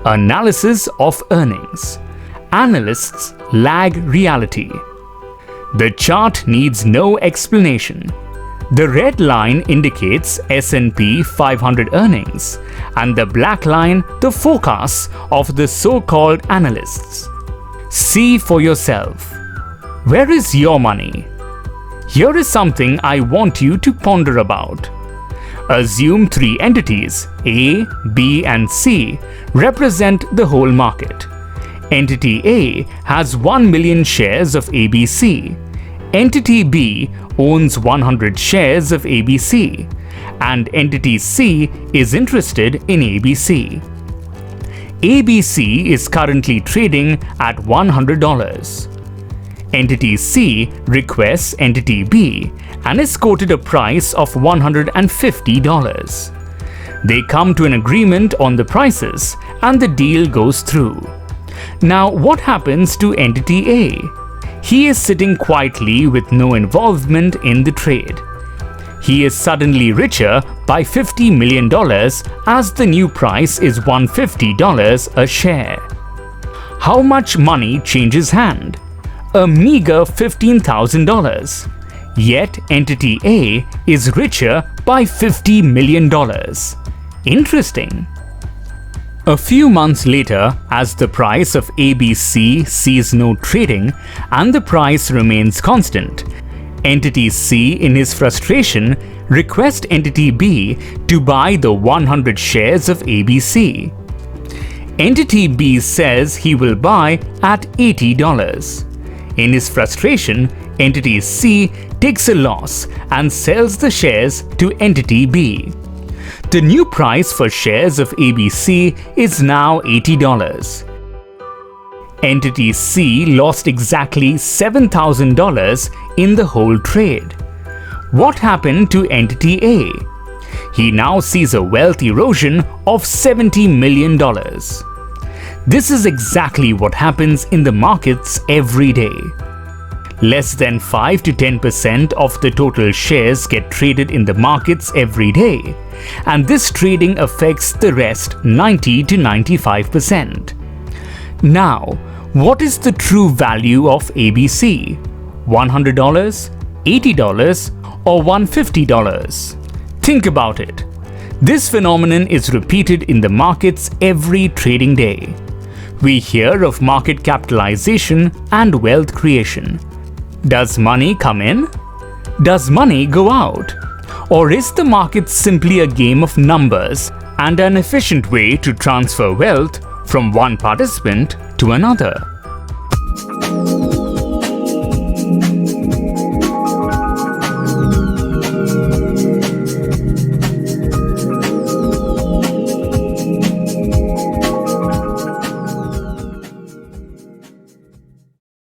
Analysis of earnings. Analysts lag reality. The chart needs no explanation. The red line indicates S&P 500 earnings, and the black line the forecasts of the so-called analysts. See for yourself. Where is your money? Here is something I want you to ponder about. Assume three entities, A, B, and C, represent the whole market. Entity A has 1 million shares of ABC. Entity B owns 100 shares of ABC. And Entity C is interested in ABC. ABC is currently trading at $100. Entity C requests Entity B and is quoted a price of $150. They come to an agreement on the prices and the deal goes through. Now, what happens to Entity A? He is sitting quietly with no involvement in the trade. He is suddenly richer by $50 million as the new price is $150 a share. How much money changes hand? A meager $15,000. Yet Entity A is richer by $50 million. Interesting. A few months later, as the price of ABC sees no trading and the price remains constant, Entity C, in his frustration, requests Entity B to buy the 100 shares of ABC. Entity B says he will buy at $80. In his frustration, Entity C takes a loss and sells the shares to Entity B. The new price for shares of ABC is now $80. Entity C lost exactly $7,000 in the whole trade. What happened to Entity A? He now sees a wealth erosion of $70 million. This is exactly what happens in the markets every day. Less than 5 to 10% of the total shares get traded in the markets every day, and this trading affects the rest 90 to 95%. Now, what is the true value of ABC? $100, $80, or $150? Think about it. This phenomenon is repeated in the markets every trading day. We hear of market capitalization and wealth creation. Does money come in? Does money go out? Or is the market simply a game of numbers and an efficient way to transfer wealth from one participant to another?